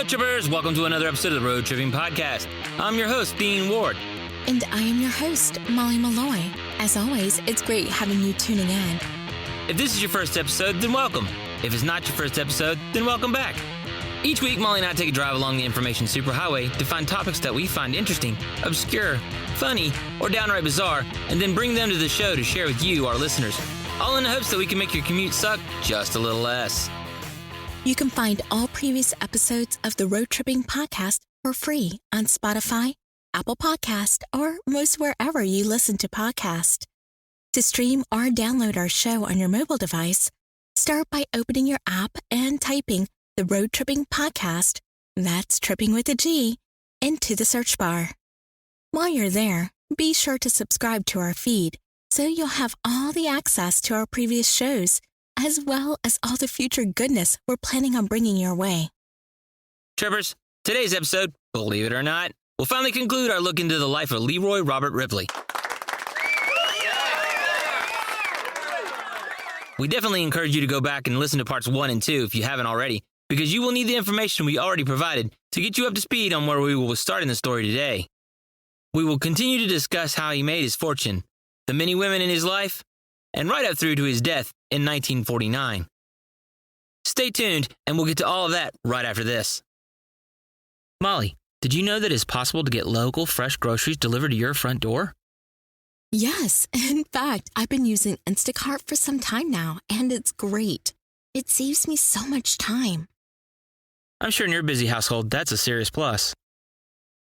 Hello, Trippers! Welcome to another episode of the Road Tripping Podcast. I'm your host, Dean Ward. And I am your host, Molly Malloy. As always, it's great having you tuning in. If this is your first episode, then welcome. If it's not your first episode, then welcome back. Each week, Molly and I take a drive along the information superhighway to find topics that we find interesting, obscure, funny, or downright bizarre, and then bring them to the show to share with you, our listeners, all in the hopes that we can make your commute suck just a little less. You can find all previous episodes of the Road Tripping Podcast for free on Spotify, Apple Podcast, or most wherever you listen to podcasts. To stream or download our show on your mobile device, start by opening your app and typing the Road Tripping Podcast, that's tripping with a G, into the search bar. While you're there, be sure to subscribe to our feed so you'll have all the access to our previous shows, as well as all the future goodness we're planning on bringing your way. Trippers, today's episode, believe it or not, will finally conclude our look into the life of LeRoy Robert Ripley. We definitely encourage you to go back and listen to parts 1 and 2 if you haven't already, because you will need the information we already provided to get you up to speed on where we will start in the story today. We will continue to discuss how he made his fortune, the many women in his life, and right up through to his death in 1949. Stay tuned, and we'll get to all of that right after this. Molly, did you know that it's possible to get local, fresh groceries delivered to your front door? Yes, in fact, I've been using Instacart for some time now, and it's great. It saves me so much time. I'm sure in your busy household, that's a serious plus.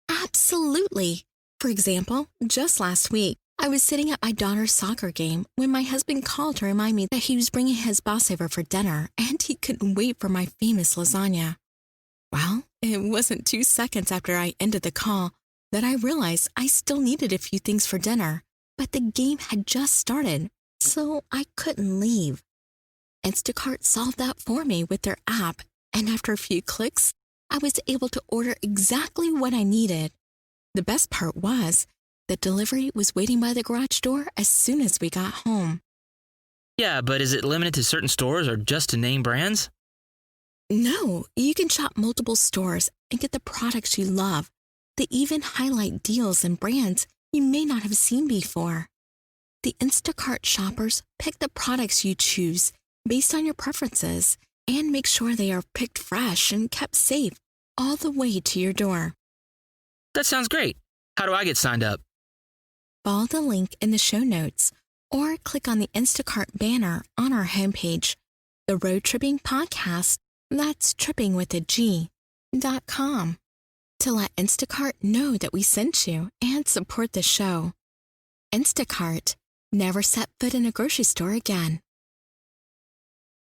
Absolutely. For example, just last week, I was sitting at my daughter's soccer game when my husband called to remind me that he was bringing his boss over for dinner, and he couldn't wait for my famous lasagna. Well, it wasn't 2 seconds after I ended the call that I realized I still needed a few things for dinner, but the game had just started, so I couldn't leave. Instacart solved that for me with their app, and after a few clicks, I was able to order exactly what I needed. The best part was, the delivery was waiting by the garage door as soon as we got home. Yeah, but is it limited to certain stores or just to name brands? No, you can shop multiple stores and get the products you love. They even highlight deals and brands you may not have seen before. The Instacart shoppers pick the products you choose based on your preferences and make sure they are picked fresh and kept safe all the way to your door. That sounds great. How do I get signed up? Follow the link in the show notes or click on the Instacart banner on our homepage, the Road Tripping Podcast, that's tripping with a G.com, to let Instacart know that we sent you and support the show. Instacart, never set foot in a grocery store again.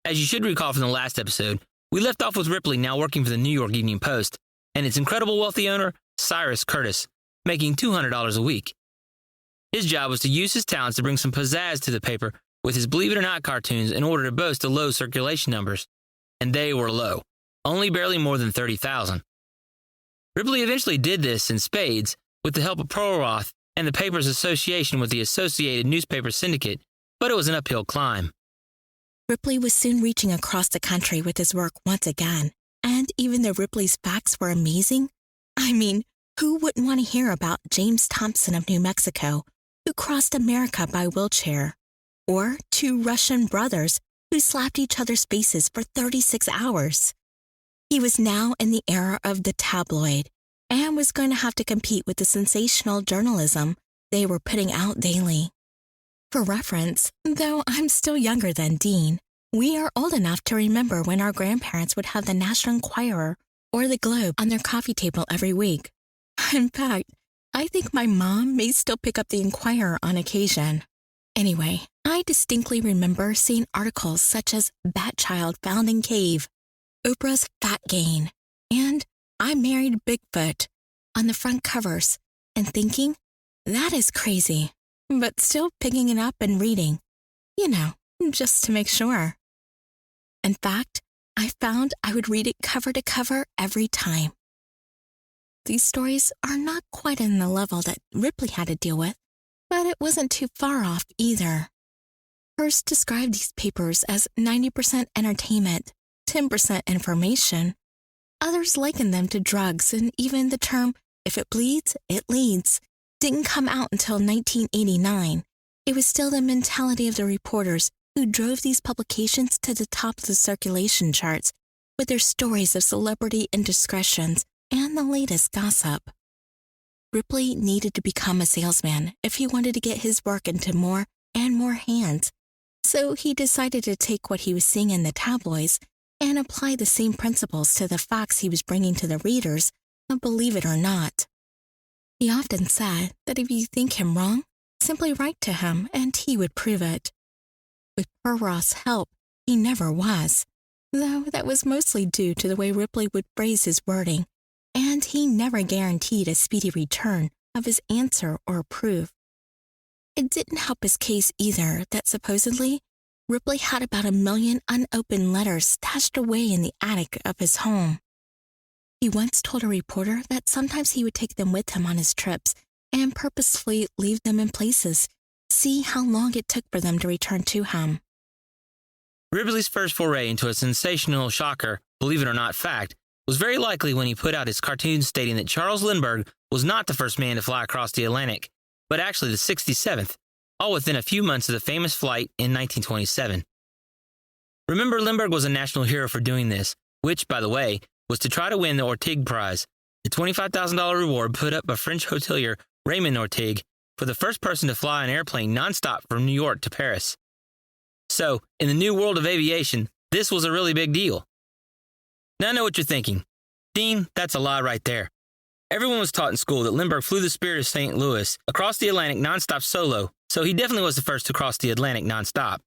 As you should recall from the last episode, we left off with Ripley now working for the New York Evening Post and its incredible wealthy owner, Cyrus Curtis, making $200 a week. His job was to use his talents to bring some pizzazz to the paper with his Believe It or Not cartoons in order to boast the low circulation numbers. And they were low, only barely more than 30,000. Ripley eventually did this in spades with the help of Proroth and the paper's association with the Associated Newspaper Syndicate, but it was an uphill climb. Ripley was soon reaching across the country with his work once again, and even though Ripley's facts were amazing, I mean, who wouldn't want to hear about James Thompson of New Mexico, who crossed America by wheelchair, or 2 Russian brothers who slapped each other's faces for 36 hours? He was now in the era of the tabloid and was going to have to compete with the sensational journalism they were putting out daily. For reference, though I'm still younger than Dean, we are old enough to remember when our grandparents would have the National Enquirer or the Globe on their coffee table every week. In fact, I think my mom may still pick up the Enquirer on occasion. Anyway, I distinctly remember seeing articles such as Bat Child Found in Cave, Oprah's Fat Gain, and I Married Bigfoot on the front covers and thinking, that is crazy, but still picking it up and reading, just to make sure. In fact, I found I would read it cover to cover every time. These stories are not quite in the level that Ripley had to deal with, but it wasn't too far off either. Hearst described these papers as 90% entertainment, 10% information, Others likened them to drugs, and even the term, if it bleeds, it leads, didn't come out until 1989. It was still the mentality of the reporters who drove these publications to the top of the circulation charts with their stories of celebrity indiscretions and the latest gossip. Ripley needed to become a salesman if he wanted to get his work into more and more hands, so he decided to take what he was seeing in the tabloids and apply the same principles to the facts he was bringing to the readers of Believe It or Not. He often said that if you think him wrong, simply write to him and he would prove it. With Perroth's help, he never was, though that was mostly due to the way Ripley would phrase his wording, and he never guaranteed a speedy return of his answer or proof. It didn't help his case either that supposedly Ripley had about 1 million unopened letters stashed away in the attic of his home. He once told a reporter that sometimes he would take them with him on his trips and purposefully leave them in places, see how long it took for them to return to him. Ripley's first foray into a sensational shocker, believe it or not, fact was very likely when he put out his cartoon stating that Charles Lindbergh was not the first man to fly across the Atlantic, but actually the 67th, all within a few months of the famous flight in 1927. Remember, Lindbergh was a national hero for doing this, which, by the way, was to try to win the Ortigue Prize, the $25,000 reward put up by French hotelier Raymond Ortigue for the first person to fly an airplane nonstop from New York to Paris. So, in the new world of aviation, this was a really big deal. Now I know what you're thinking. Dean, that's a lie right there. Everyone was taught in school that Lindbergh flew the Spirit of St. Louis across the Atlantic nonstop solo, so he definitely was the first to cross the Atlantic nonstop.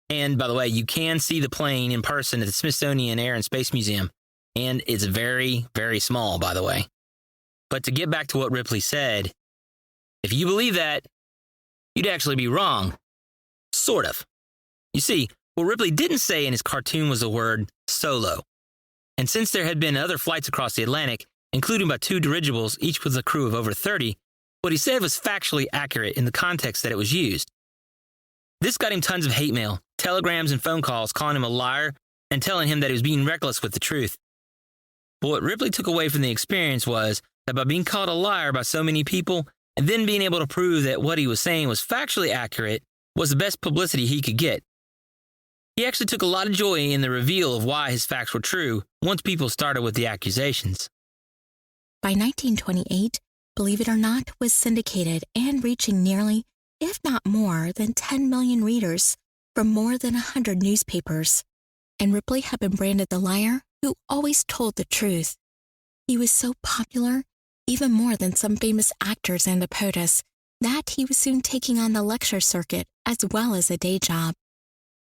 And, by the way, you can see the plane in person at the Smithsonian Air and Space Museum, and it's very, very small, by the way. But to get back to what Ripley said, if you believe that, you'd actually be wrong. Sort of. You see, what Ripley didn't say in his cartoon was the word solo. And since there had been other flights across the Atlantic, including by 2 dirigibles, each with a crew of over 30, what he said was factually accurate in the context that it was used. This got him tons of hate mail, telegrams, and phone calls calling him a liar and telling him that he was being reckless with the truth. But what Ripley took away from the experience was that by being called a liar by so many people and then being able to prove that what he was saying was factually accurate was the best publicity he could get. He actually took a lot of joy in the reveal of why his facts were true once people started with the accusations. By 1928, Believe It or Not was syndicated and reaching nearly, if not more than 10 million readers from more than 100 newspapers. And Ripley had been branded the liar who always told the truth. He was so popular, even more than some famous actors and the POTUS, that he was soon taking on the lecture circuit as well as a day job.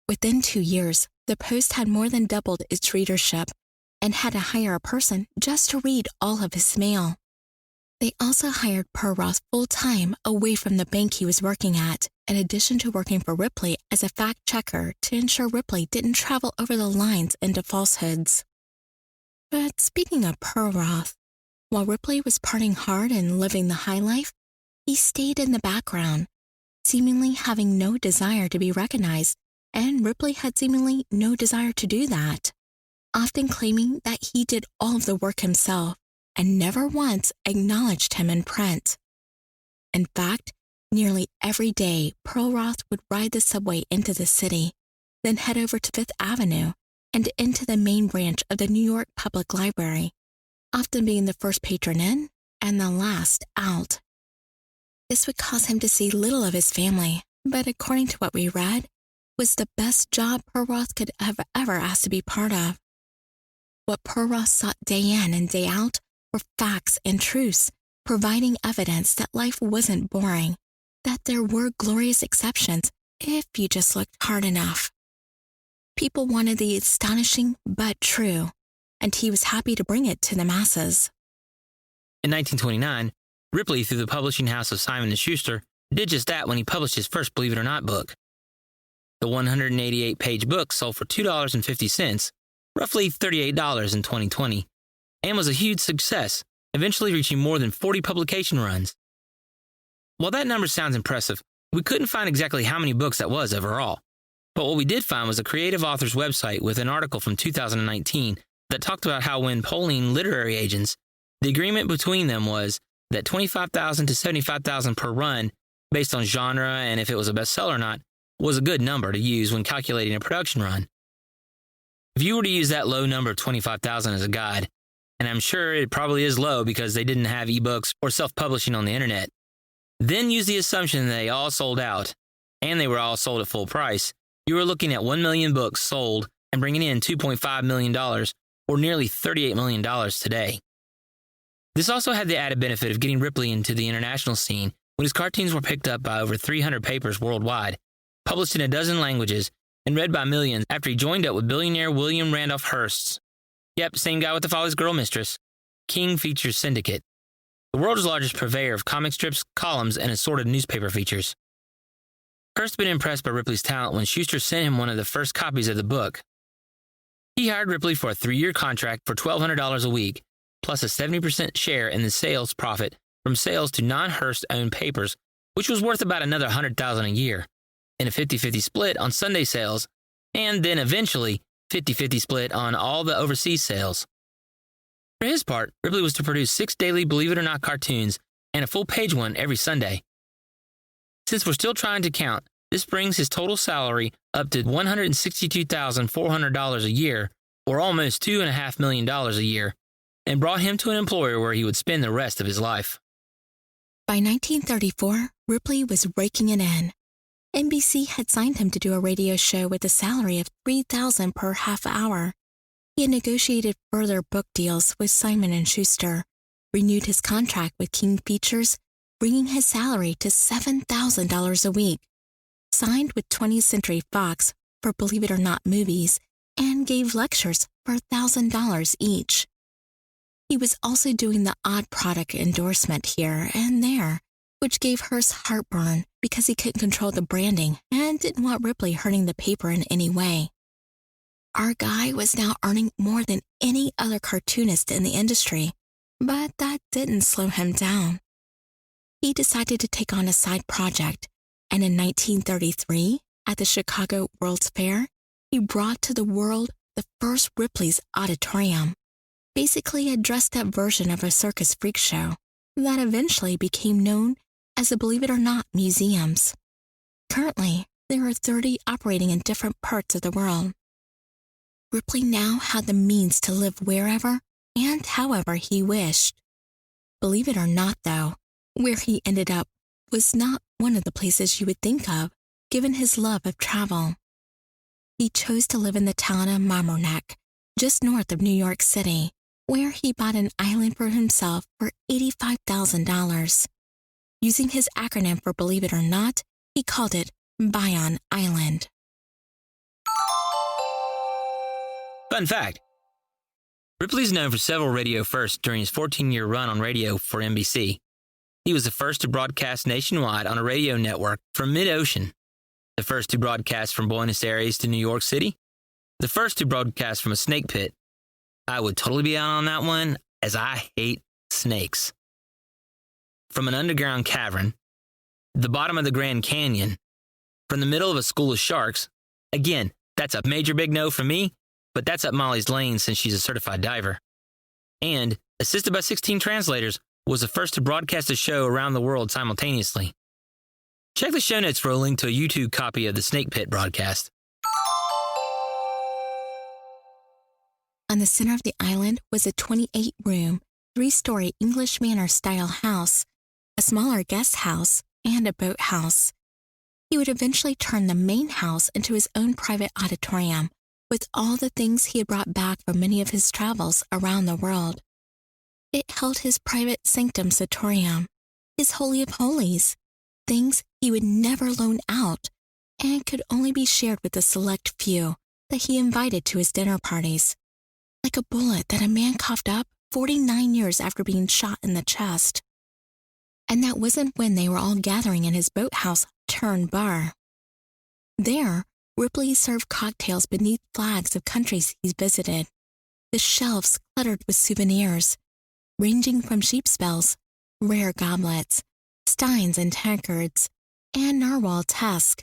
Within 2 years, the Post had more than doubled its readership and had to hire a person just to read all of his mail. They also hired Perroth full-time away from the bank he was working at, in addition to working for Ripley as a fact-checker to ensure Ripley didn't travel over the lines into falsehoods. But speaking of Perroth, while Ripley was partying hard and living the high life, he stayed in the background, seemingly having no desire to be recognized, and Ripley had seemingly no desire to do that, often claiming that he did all of the work himself and never once acknowledged him in print. In fact, nearly every day, Perroth would ride the subway into the city, then head over to Fifth Avenue and into the main branch of the New York Public Library, often being the first patron in and the last out. This would cause him to see little of his family, but according to what we read, was the best job Perroth could have ever asked to be part of. What Perroth sought day in and day out were facts and truths, providing evidence that life wasn't boring, that there were glorious exceptions if you just looked hard enough. People wanted the astonishing but true, and he was happy to bring it to the masses. In 1929, Ripley, through the publishing house of Simon & Schuster, did just that when he published his first Believe It or Not book. The 188-page book sold for $2.50, roughly $38 in 2020, and was a huge success, eventually reaching more than 40 publication runs. While that number sounds impressive, we couldn't find exactly how many books that was overall. But what we did find was a creative author's website with an article from 2019 that talked about how when polling literary agents, the agreement between them was that $25,000 to $75,000 per run, based on genre and if it was a bestseller or not, was a good number to use when calculating a production run. If you were to use that low number of $25,000 as a guide, and I'm sure it probably is low because they didn't have ebooks or self-publishing on the internet, then use the assumption that they all sold out, and they were all sold at full price, you were looking at 1 million books sold and bringing in $2.5 million, or nearly $38 million today. This also had the added benefit of getting Ripley into the international scene when his cartoons were picked up by over 300 papers worldwide, published in a dozen languages, and read by millions after he joined up with billionaire William Randolph Hearst's, yep, same guy with the Follies Girl Mistress, King Features Syndicate, the world's largest purveyor of comic strips, columns, and assorted newspaper features. Hearst had been impressed by Ripley's talent when Schuster sent him one of the first copies of the book. He hired Ripley for a 3-year contract for $1,200 a week, plus a 70% share in the sales profit from sales to non-Hearst-owned papers, which was worth about another $100,000 a year, in a 50-50 split on Sunday sales, and then eventually 50-50 split on all the overseas sales. For his part, Ripley was to produce 6 daily Believe It or Not cartoons and a full-page one every Sunday. Since we're still trying to count, this brings his total salary up to $162,400 a year, or almost $2.5 million a year, and brought him to an employer where he would spend the rest of his life. By 1934, Ripley was raking it in. NBC had signed him to do a radio show with a salary of $3,000 per half hour. He had negotiated further book deals with Simon & Schuster, renewed his contract with King Features, bringing his salary to $7,000 a week, signed with 20th Century Fox for Believe It or Not movies, and gave lectures for $1,000 each. He was also doing the odd product endorsement here and there, which gave Hearst heartburn because he couldn't control the branding and didn't want Ripley hurting the paper in any way. Our guy was now earning more than any other cartoonist in the industry, but that didn't slow him down. He decided to take on a side project, and in 1933, at the Chicago World's Fair, he brought to the world the first Ripley's Auditorium, basically a dressed-up version of a circus freak show that eventually became known as the Believe It or Not Museums. Currently, there are 30 operating in different parts of the world. Ripley now had the means to live wherever and however he wished. Believe it or not, though, where he ended up was not one of the places you would think of, given his love of travel. He chose to live in the town of Mamaroneck, just north of New York City, where he bought an island for himself for $85,000. Using his acronym for Believe It or Not, he called it Bion Island. Fun fact: Ripley's known for several radio firsts during his 14-year run on radio for NBC. He was the first to broadcast nationwide on a radio network from mid-ocean, the first to broadcast from Buenos Aires to New York City, the first to broadcast from a snake pit. I would totally be out on that one, as I hate snakes. From an underground cavern, the bottom of the Grand Canyon, from the middle of a school of sharks. Again, that's a major big no for me, but that's up Molly's lane since she's a certified diver. And, assisted by 16 translators, was the first to broadcast a show around the world simultaneously. Check the show notes for a link to a YouTube copy of the Snake Pit broadcast. On the center of the island was a 28-room, 3-story English Manor-style house, a smaller guest house, and a boathouse. He would eventually turn the main house into his own private auditorium, with all the things he had brought back from many of his travels around the world. It held his private sanctum sanctorum, his holy of holies, things he would never loan out and could only be shared with the select few that he invited to his dinner parties. Like a bullet that a man coughed up 49 years after being shot in the chest. And that wasn't when they were all gathering in his boathouse turned bar. There, Ripley served cocktails beneath flags of countries he's visited, the shelves cluttered with souvenirs, ranging from sheep's bells, rare goblets, steins and tankards, and narwhal tusk.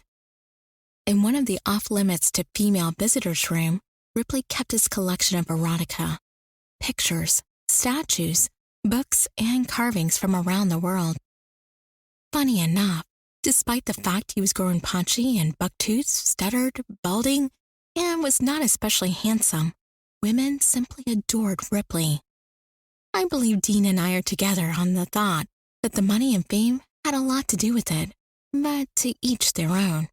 In one of the off-limits to female visitors' room, Ripley kept his collection of erotica, pictures, statues, books, and carvings from around the world. Funny enough, despite the fact he was growing paunchy and buck-toothed, stuttered, balding, and was not especially handsome, women simply adored Ripley. I believe Dean and I are together on the thought that the money and fame had a lot to do with it, but to each their own.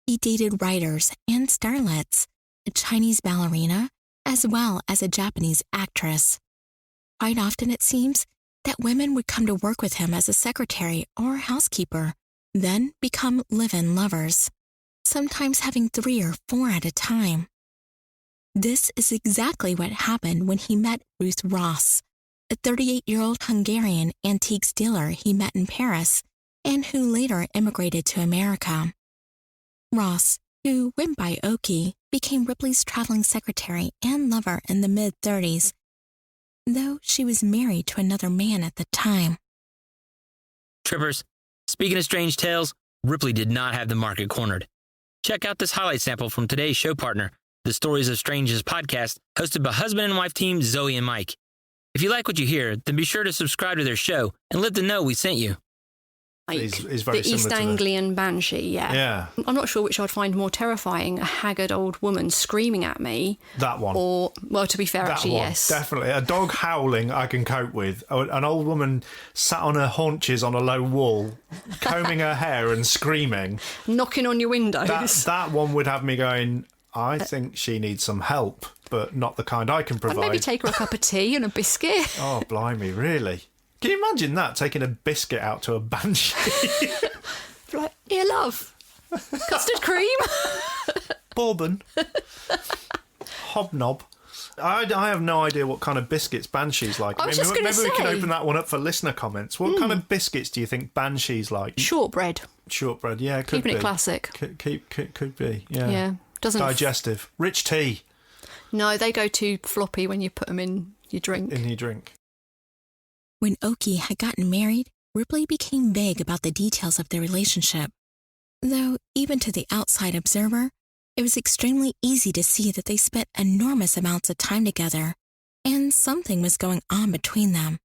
He dated writers and starlets, a Chinese ballerina, as well as a Japanese actress. Quite often it seems that women would come to work with him as a secretary or housekeeper, then become live-in lovers, sometimes having 3 or 4 at a time. This is exactly what happened when he met Ruth Ross, a 38-year-old Hungarian antiques dealer he met in Paris and who later immigrated to America. Ross, who went by Oki, became Ripley's traveling secretary and lover in the mid-30s, though she was married to another man at the time. Trippers, speaking of strange tales, Ripley did not have the market cornered. Check out this highlight sample from today's show partner, the Stories of Strangeness podcast, hosted by husband and wife team Zoe and Mike. If you like what you hear, then be sure to subscribe to their show and let them know we sent you. Like Is very the East similar to Anglian banshee, yeah. Yeah. I'm not sure which I'd find more terrifying, a haggard old woman screaming at me. That one. Or, well, to be fair, That actually, one, yes. definitely. A dog howling I can cope with. An old woman sat on her haunches on a low wall, combing her hair and screaming. Knocking on your windows. That one would have me going, I think she needs some help, but not the kind I can I'd provide. maybe take her a cup of tea and a biscuit. Oh, blimey, really? Can you imagine that, taking a biscuit out to a banshee? Like, here, love. Custard cream. Bourbon. Hobnob. I have no idea what kind of biscuits banshees like. I was just gonna maybe we can say. open that one up for listener comments. What kind of biscuits do you think banshees like? Shortbread. Shortbread, yeah, could Keeping be. it classic. Could be, yeah. Yeah. Doesn't. Digestive. Rich tea No, they go too floppy when you put them in your drink. in your drink. When Oki had gotten married, Ripley became vague about the details of their relationship. Though, even to the outside observer, it was extremely easy to see that they spent enormous amounts of time together, and something was going on between them,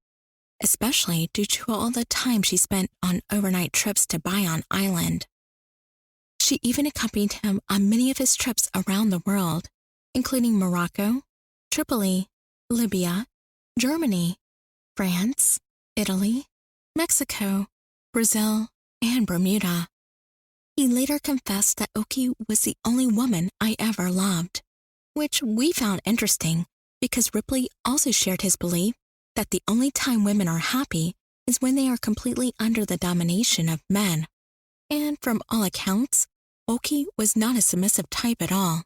especially due to all the time she spent on overnight trips to Bion Island. She even accompanied him on many of his trips around the world, including Morocco, Tripoli, Libya, Germany, France, Italy, Mexico, Brazil, and Bermuda. He later confessed that Oki was the only woman I ever loved, which we found interesting because Ripley also shared his belief that the only time women are happy is when they are completely under the domination of men. And from all accounts, Oki was not a submissive type at all.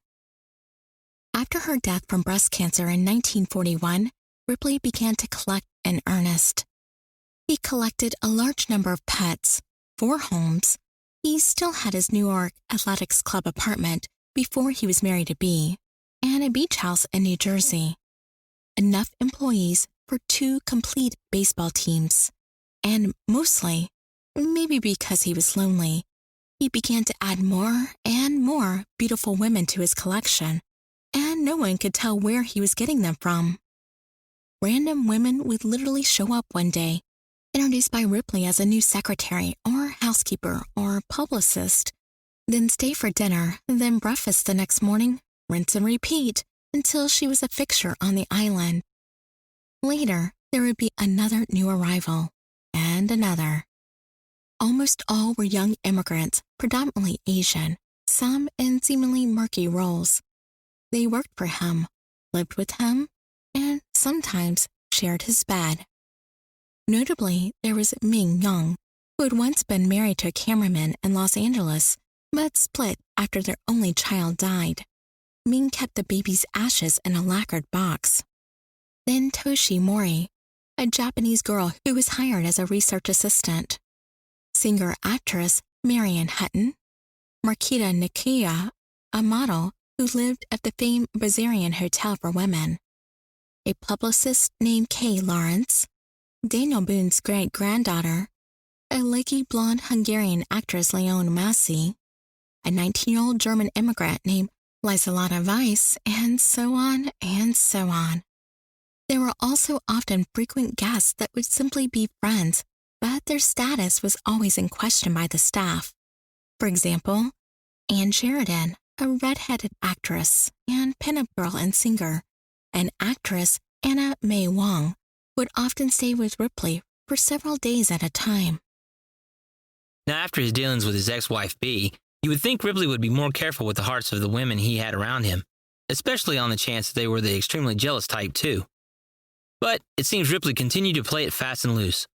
After her death from breast cancer in 1941, Ripley began to collect in earnest. He collected a large number of pets, 4 homes. He still had his New York Athletics Club apartment before he was married to Bea, and a beach house in New Jersey. Enough employees for 2 complete baseball teams. And mostly, maybe because he was lonely, he began to add more and more beautiful women to his collection, and no one could tell where he was getting them from. Random women would literally show up one day, introduced by Ripley as a new secretary or housekeeper or publicist, then stay for dinner, then breakfast the next morning, rinse and repeat until she was a fixture on the island. Later, there would be another new arrival, and another. Almost all were young immigrants, predominantly Asian, some in seemingly murky roles. They worked for him, lived with him, and sometimes shared his bed. Notably, there was Ming Young, who had once been married to a cameraman in Los Angeles, but split after their only child died. Ming kept the baby's ashes in a lacquered box. Then Toshi Mori, a Japanese girl who was hired as a research assistant. Singer-actress Marion Hutton. Marquita Nikia, a model who lived at the famed Brazilian Hotel for Women. A publicist named Kay Lawrence. Daniel Boone's great-granddaughter. A leggy blonde Hungarian actress Leon Massi. A 19-year-old German immigrant named lies a lot of ice, and so on and so on. There were also often frequent guests that would simply be friends, but their status was always in question by the staff. For example, Anne Sheridan, a red-headed actress and pinup girl and singer, and actress Anna May Wong would often stay with Ripley for several days at a time. Now, after his dealings with his ex-wife Bea, you would think Ripley would be more careful with the hearts of the women he had around him, especially on the chance that they were the extremely jealous type too. But it seems Ripley continued to play it fast and loose.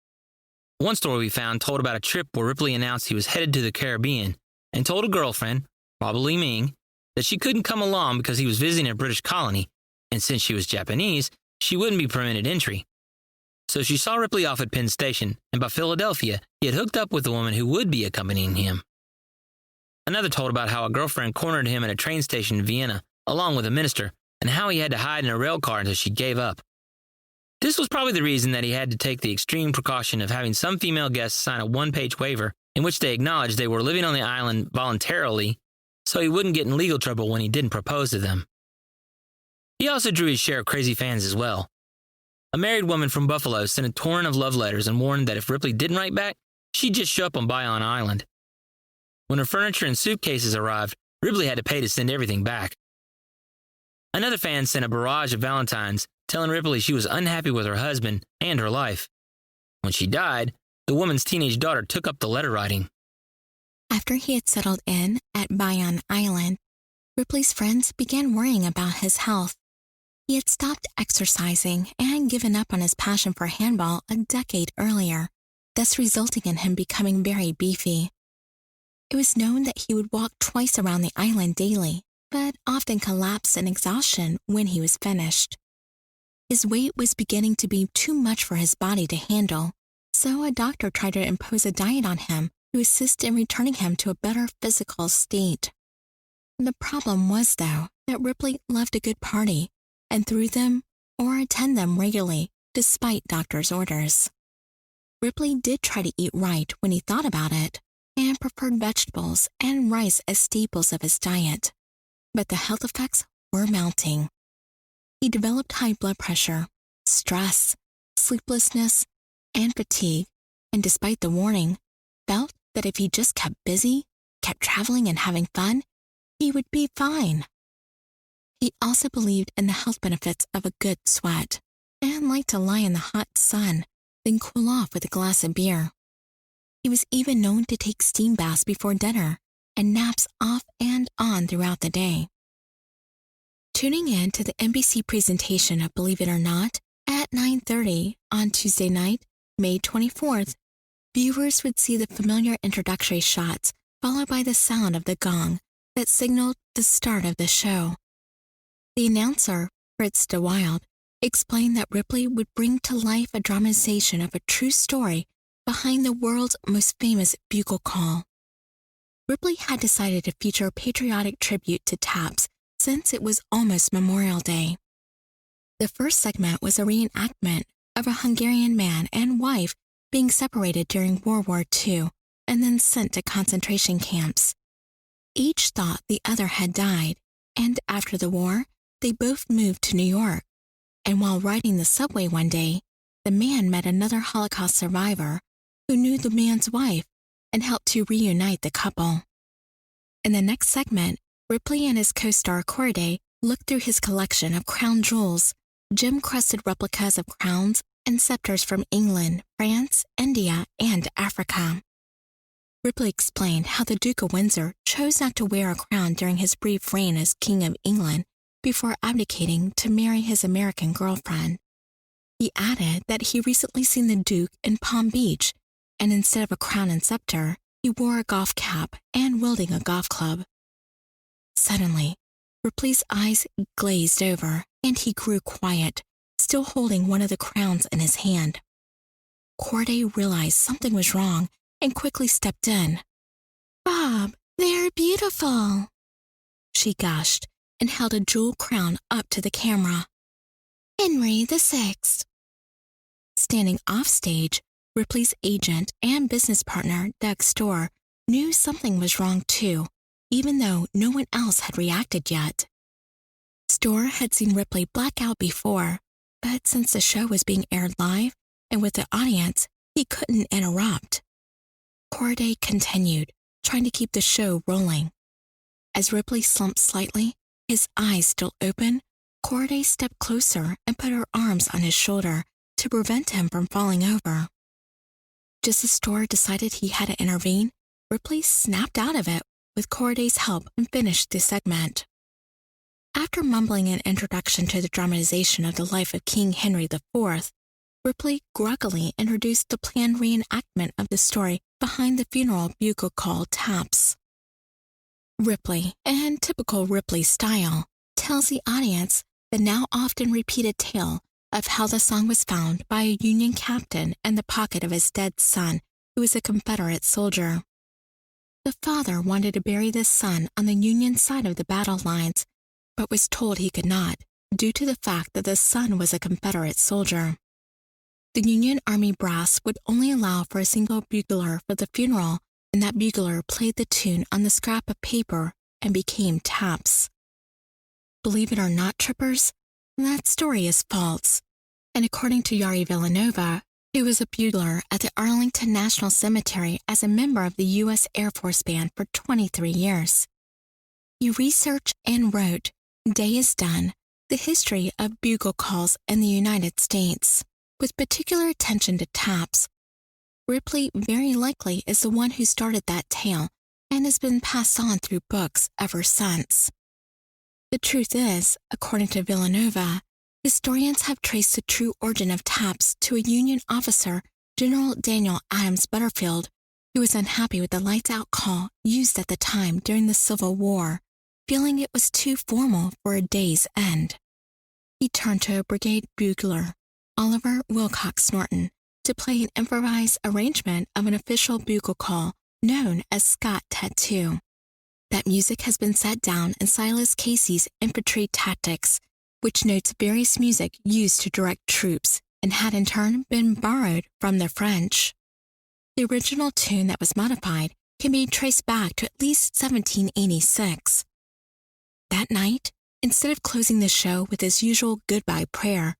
One story we found told about a trip where Ripley announced he was headed to the Caribbean and told a girlfriend, probably Ming, that she couldn't come along because he was visiting a British colony, and since she was Japanese, she wouldn't be permitted entry. So she saw Ripley off at Penn Station, and by Philadelphia, he had hooked up with the woman who would be accompanying him. Another told about how a girlfriend cornered him at a train station in Vienna, along with a minister, and how he had to hide in a rail car until she gave up. This was probably the reason that he had to take the extreme precaution of having some female guests sign a one-page waiver in which they acknowledged they were living on the island voluntarily so he wouldn't get in legal trouble when he didn't propose to them. He also drew his share of crazy fans as well. A married woman from Buffalo sent a torrent of love letters and warned that if Ripley didn't write back, she'd just show up on Bion Island. When her furniture and suitcases arrived, Ripley had to pay to send everything back. Another fan sent a barrage of valentines, telling Ripley she was unhappy with her husband and her life. When she died, the woman's teenage daughter took up the letter writing. After he had settled in at Bion Island, Ripley's friends began worrying about his health. He had stopped exercising and given up on his passion for handball a decade earlier, thus resulting in him becoming very beefy. It was known that he would walk twice around the island daily, but often collapsed in exhaustion when he was finished. His weight was beginning to be too much for his body to handle, so a doctor tried to impose a diet on him to assist in returning him to a better physical state. The problem was, though, that Ripley loved a good party and threw them or attend them regularly, despite doctor's orders. Ripley did try to eat right when he thought about it, and preferred vegetables and rice as staples of his diet, but the health effects were mounting. He developed high blood pressure, stress, sleeplessness, and fatigue, and despite the warning, felt that if he just kept busy, kept traveling and having fun, he would be fine. He also believed in the health benefits of a good sweat, and liked to lie in the hot sun, then cool off with a glass of beer. He was even known to take steam baths before dinner, and naps off and on throughout the day. Tuning in to the NBC presentation of Believe It or Not at 9:30 on Tuesday night, May 24th, viewers would see the familiar introductory shots followed by the sound of the gong that signaled the start of the show. The announcer, Fritz DeWild, explained that Ripley would bring to life a dramatization of a true story behind the world's most famous bugle call. Ripley had decided to feature a patriotic tribute to Taps since it was almost Memorial Day. The first segment was a reenactment of a Hungarian man and wife being separated during World War II and then sent to concentration camps. Each thought the other had died, and after the war, they both moved to New York. And while riding the subway one day, the man met another Holocaust survivor who knew the man's wife and helped to reunite the couple. In the next segment, Ripley and his co-star Corday looked through his collection of crown jewels, gem-crusted replicas of crowns and scepters from England, France, India, and Africa. Ripley explained how the Duke of Windsor chose not to wear a crown during his brief reign as King of England before abdicating to marry his American girlfriend. He added that he recently seen the Duke in Palm Beach, and instead of a crown and scepter, he wore a golf cap and wielding a golf club. Suddenly, Ripley's eyes glazed over, and he grew quiet, still holding one of the crowns in his hand. Corday realized something was wrong and quickly stepped in. "Bob, they're beautiful," she gushed and held a jewel crown up to the camera. "Henry VI." Standing off stage, Ripley's agent and business partner, Doug Storr, knew something was wrong too, even though no one else had reacted yet. Storr had seen Ripley black out before, but since the show was being aired live and with the audience, he couldn't interrupt. Corday continued, trying to keep the show rolling. As Ripley slumped slightly, his eyes still open, Corday stepped closer and put her arms on his shoulder to prevent him from falling over. Just as Storr decided he had to intervene, Ripley snapped out of it with Corday's help and finished the segment. After mumbling an introduction to the dramatization of the life of King Henry IV, Ripley groggily introduced the planned reenactment of the story behind the funeral bugle call taps. Ripley, in typical Ripley style, tells the audience the now often repeated tale of how the song was found by a Union captain in the pocket of his dead son, who was a Confederate soldier. The father wanted to bury the son on the Union side of the battle lines, but was told he could not, due to the fact that the son was a Confederate soldier. The Union Army brass would only allow for a single bugler for the funeral, and that bugler played the tune on the scrap of paper and became taps. Believe it or not, trippers, that story is false, and according to Yari Villanova, who was a bugler at the Arlington National Cemetery as a member of the U.S. Air Force Band for 23 years. He researched and wrote, Day is Done, the history of bugle calls in the United States, with particular attention to taps. Ripley very likely is the one who started that tale and has been passed on through books ever since. The truth is, according to Villanova, historians have traced the true origin of taps to a Union officer, General Daniel Adams Butterfield, who was unhappy with the lights-out call used at the time during the Civil War, feeling it was too formal for a day's end. He turned to a brigade bugler, Oliver Wilcox Norton, to play an improvised arrangement of an official bugle call known as Scott Tattoo. That music has been set down in Silas Casey's Infantry Tactics, which notes various music used to direct troops and had in turn been borrowed from the French. The original tune that was modified can be traced back to at least 1786. That night, instead of closing the show with his usual goodbye prayer,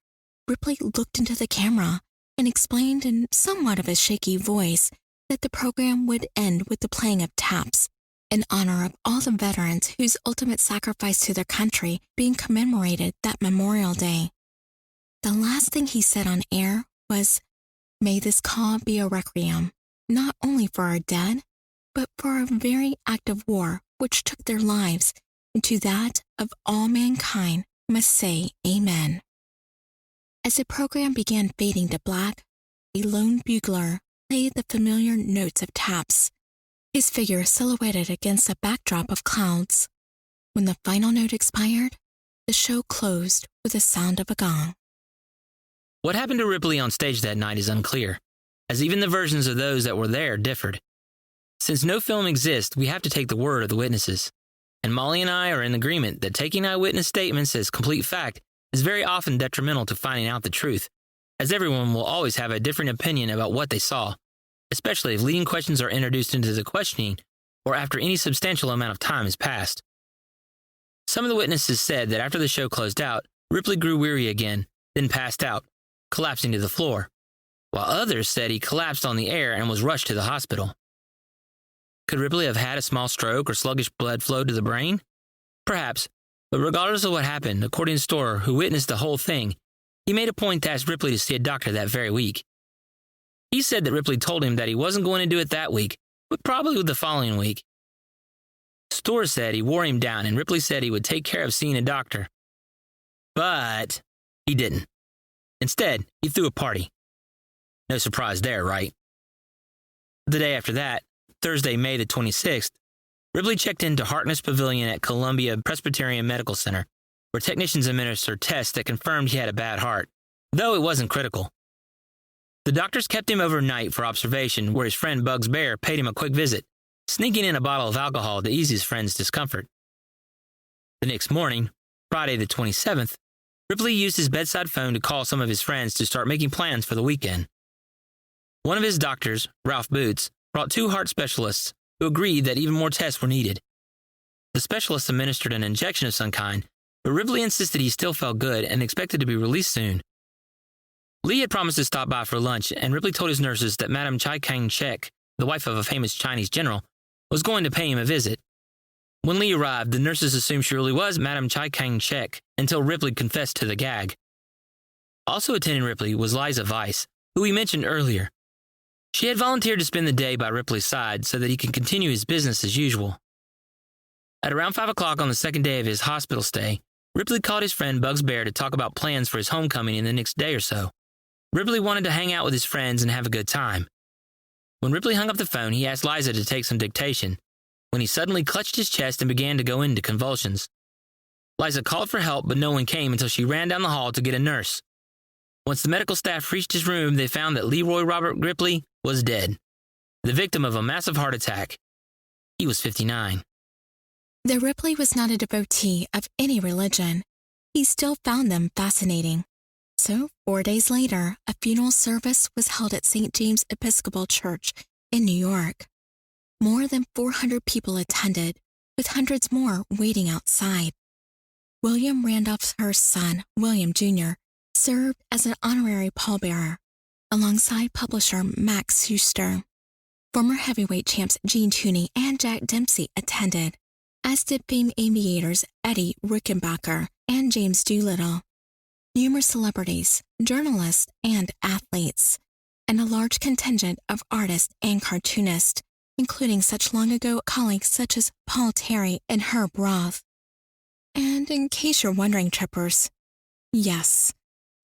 Ripley looked into the camera and explained in somewhat of a shaky voice that the program would end with the playing of taps, in honor of all the veterans whose ultimate sacrifice to their country being commemorated that Memorial Day. The last thing he said on air was, "May this call be a requiem, not only for our dead, but for our very act of war which took their lives, and to that of all mankind must say Amen." As the program began fading to black, a lone bugler played the familiar notes of taps, his figure silhouetted against a backdrop of clouds. When the final note expired, the show closed with the sound of a gong. What happened to Ripley on stage that night is unclear, as even the versions of those that were there differed. Since no film exists, we have to take the word of the witnesses. And Molly and I are in agreement that taking eyewitness statements as complete fact is very often detrimental to finding out the truth, as everyone will always have a different opinion about what they saw, especially if leading questions are introduced into the questioning or after any substantial amount of time has passed. Some of the witnesses said that after the show closed out, Ripley grew weary again, then passed out, collapsing to the floor, while others said he collapsed on the air and was rushed to the hospital. Could Ripley have had a small stroke or sluggish blood flow to the brain? Perhaps, but regardless of what happened, according to Storr, who witnessed the whole thing, he made a point to ask Ripley to see a doctor that very week. He said that Ripley told him that he wasn't going to do it that week, but probably the following week. Storr said he wore him down, and Ripley said he would take care of seeing a doctor. But he didn't. Instead, he threw a party. No surprise there, right? The day after that, Thursday, May the 26th, Ripley checked into Harkness Pavilion at Columbia Presbyterian Medical Center, where technicians administered tests that confirmed he had a bad heart, though it wasn't critical. The doctors kept him overnight for observation, where his friend Bugs Bear paid him a quick visit, sneaking in a bottle of alcohol to ease his friend's discomfort. The next morning, Friday the 27th, Ripley used his bedside phone to call some of his friends to start making plans for the weekend. One of his doctors, Ralph Boots, brought 2 heart specialists who agreed that even more tests were needed. The specialist administered an injection of some kind, but Ripley insisted he still felt good and expected to be released soon. Lee had promised to stop by for lunch, and Ripley told his nurses that Madame Chai Kang-shek, the wife of a famous Chinese general, was going to pay him a visit. When Lee arrived, the nurses assumed she really was Madame Chai Kang-shek until Ripley confessed to the gag. Also attending Ripley was Liza Weiss, who we mentioned earlier. She had volunteered to spend the day by Ripley's side so that he could continue his business as usual. At around 5 o'clock on the second day of his hospital stay, Ripley called his friend Bugs Bear to talk about plans for his homecoming in the next day or so. Ripley wanted to hang out with his friends and have a good time. When Ripley hung up the phone, he asked Liza to take some dictation, when he suddenly clutched his chest and began to go into convulsions. Liza called for help, but no one came until she ran down the hall to get a nurse. Once the medical staff reached his room, they found that LeRoy Robert Ripley was dead, the victim of a massive heart attack. He was 59. Though Ripley was not a devotee of any religion, he still found them fascinating. So, 4 days later, a funeral service was held at St. James Episcopal Church in New York. More than 400 people attended, with hundreds more waiting outside. William Randolph Hearst's son, William Jr., served as an honorary pallbearer, alongside publisher Max Huster. Former heavyweight champs Gene Tooney and Jack Dempsey attended, as did famed aviators Eddie Rickenbacker and James Doolittle. Numerous celebrities, journalists, and athletes, and a large contingent of artists and cartoonists, including such long-ago colleagues such as Paul Terry and Herb Roth. And in case you're wondering, trippers, yes,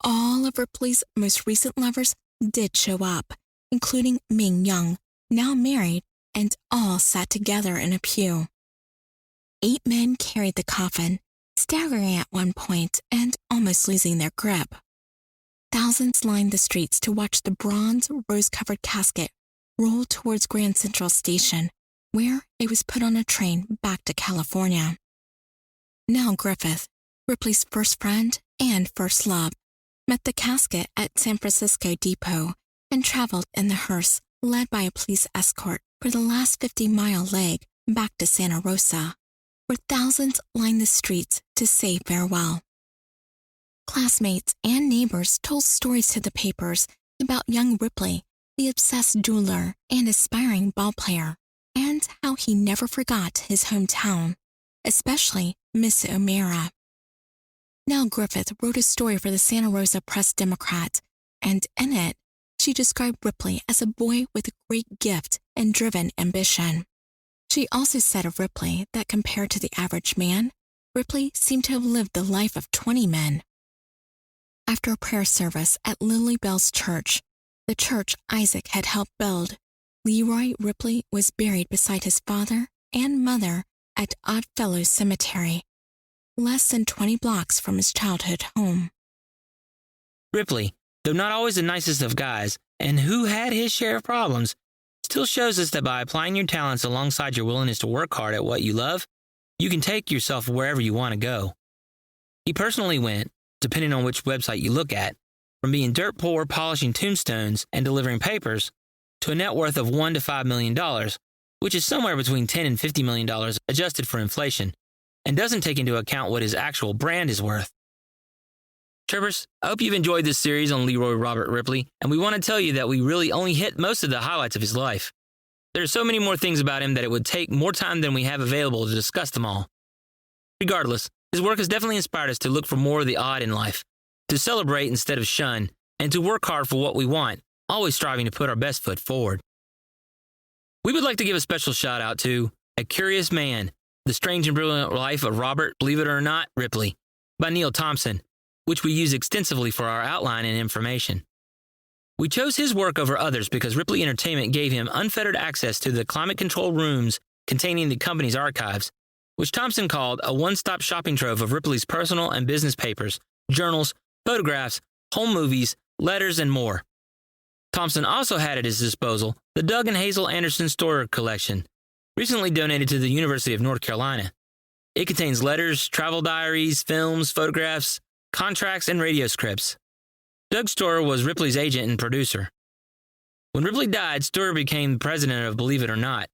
all of Ripley's most recent lovers did show up, including Ming Young, now married, and all sat together in a pew. 8 men carried the coffin, staggering at one point and almost losing their grip. Thousands lined the streets to watch the bronze, rose-covered casket roll towards Grand Central Station, where it was put on a train back to California. Nell Griffith, Ripley's first friend and first love, met the casket at San Francisco Depot and traveled in the hearse led by a police escort for the last 50-mile leg back to Santa Rosa, where thousands lined the streets to say farewell. Classmates and neighbors told stories to the papers about young Ripley, the obsessed jeweler and aspiring ballplayer, and how he never forgot his hometown, especially Miss O'Mara. Nell Griffith wrote a story for the Santa Rosa Press-Democrat, and in it, she described Ripley as a boy with a great gift and driven ambition. She also said of Ripley that compared to the average man, Ripley seemed to have lived the life of 20 men. After a prayer service at Lily Bell's church, the church Isaac had helped build, LeRoy Ripley was buried beside his father and mother at Oddfellows Cemetery, less than 20 blocks from his childhood home. Ripley, though not always the nicest of guys, and who had his share of problems, still shows us that by applying your talents alongside your willingness to work hard at what you love, you can take yourself wherever you want to go. He personally went, depending on which website you look at, from being dirt poor polishing tombstones and delivering papers to a net worth of $1 to $5 million, which is somewhere between $10 and $50 million adjusted for inflation, and doesn't take into account what his actual brand is worth. Trippers, I hope you've enjoyed this series on LeRoy Robert Ripley, and we want to tell you that we really only hit most of the highlights of his life. There are so many more things about him that it would take more time than we have available to discuss them all. Regardless, his work has definitely inspired us to look for more of the odd in life, to celebrate instead of shun, and to work hard for what we want, always striving to put our best foot forward. We would like to give a special shout out to A Curious Man, The Strange and Brilliant Life of Robert, Believe It or Not, Ripley, by Neil Thompson, which we use extensively for our outline and information. We chose his work over others because Ripley Entertainment gave him unfettered access to the climate-controlled rooms containing the company's archives, which Thompson called a one-stop shopping trove of Ripley's personal and business papers, journals, photographs, home movies, letters, and more. Thompson also had at his disposal the Doug and Hazel Anderson Storer Collection, recently donated to the University of North Carolina. It contains letters, travel diaries, films, photographs, contracts, and radio scripts. Doug Storer was Ripley's agent and producer. When Ripley died, Storer became the president of Believe It or Not.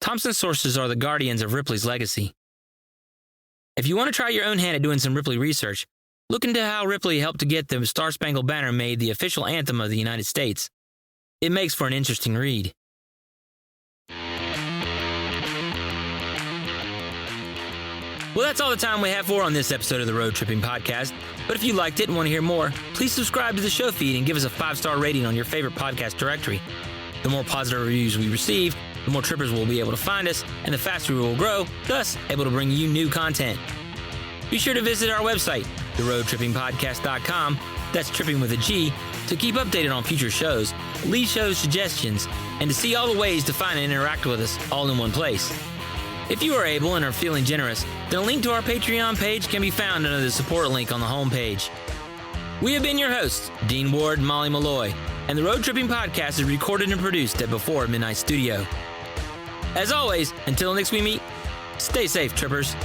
Thompson's sources are the guardians of Ripley's legacy. If you want to try your own hand at doing some Ripley research, look into how Ripley helped to get the Star-Spangled Banner made the official anthem of the United States. It makes for an interesting read. Well, that's all the time we have for on this episode of the Road Tripping Podcast. But if you liked it and want to hear more, please subscribe to the show feed and give us a 5-star rating on your favorite podcast directory. The more positive reviews we receive, the more trippers will be able to find us, and the faster we will grow, thus able to bring you new content. Be sure to visit our website, theroadtrippingpodcast.com, that's tripping with a G, to keep updated on future shows, leave show suggestions, and to see all the ways to find and interact with us all in one place. If you are able and are feeling generous, then a link to our Patreon page can be found under the support link on the homepage. We have been your hosts, Dean Ward and Molly Malloy, and the Road Tripping Podcast is recorded and produced at Before Midnight Studio. As always, until next we meet, stay safe, trippers.